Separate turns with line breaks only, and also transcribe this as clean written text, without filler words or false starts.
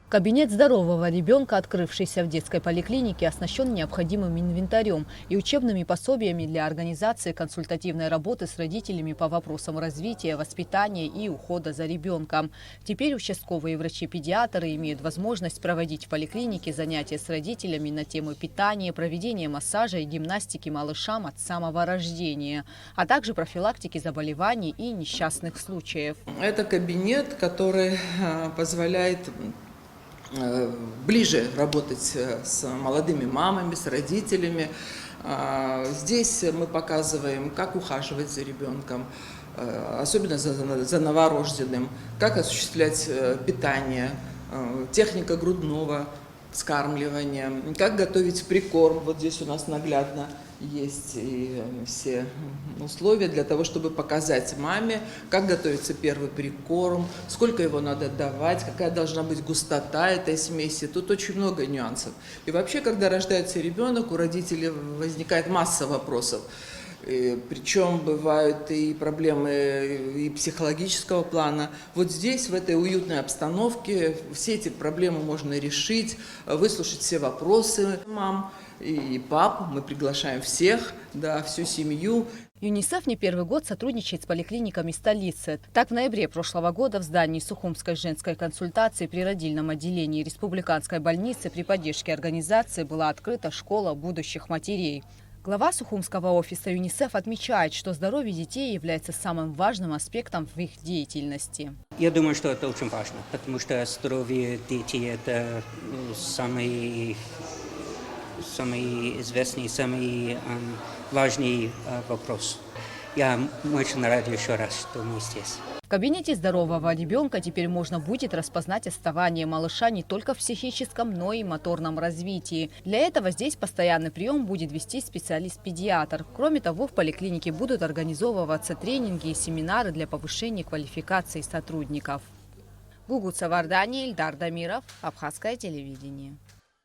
Кабинет здорового ребенка, открывшийся в детской поликлинике, оснащен необходимым инвентарем и учебными пособиями для организации консультативной работы с родителями по вопросам развития, воспитания и ухода за ребенком. Теперь участковые врачи-педиатры имеют возможность проводить в поликлинике занятия с родителями на темы питания, проведения массажа и гимнастики малышам от самого рождения, а также профилактики заболеваний и несчастных случаев.
Это кабинет, который позволяет ближе работать с молодыми мамами, с родителями. Здесь мы показываем, как ухаживать за ребенком, особенно за новорожденным, как осуществлять питание, техника грудного вскармливания, как готовить прикорм. Вот здесь у нас наглядно есть и все условия для того, чтобы показать маме, как готовится первый прикорм, сколько его надо давать, какая должна быть густота этой смеси. Тут очень много нюансов. И вообще, когда рождается ребенок, у родителей возникает масса вопросов. Причем бывают и проблемы и психологического плана. Вот здесь, в этой уютной обстановке, все эти проблемы можно решить, выслушать все вопросы мам и пап. Мы приглашаем всех, да, всю семью.
ЮНИСЕФ не первый год сотрудничает с поликлиниками столицы. Так, в ноябре прошлого года в здании Сухумской женской консультации при родильном отделении Республиканской больницы при поддержке организации была открыта школа будущих матерей. Глава Сухумского офиса ЮНИСЕФ отмечает, что здоровье детей является самым важным аспектом в их деятельности.
Я думаю, что это очень важно, потому что здоровье детей – это самый известный, самый важный вопрос. Я очень рад еще раз, что мы здесь.
В кабинете здорового ребенка теперь можно будет распознать отставание малыша не только в психическом, но и моторном развитии. Для этого здесь постоянный прием будет вести специалист-педиатр. Кроме того, в поликлинике будут организовываться тренинги и семинары для повышения квалификации сотрудников. Гугуца Вардани, Ильдар Дамиров, Абхазское телевидение.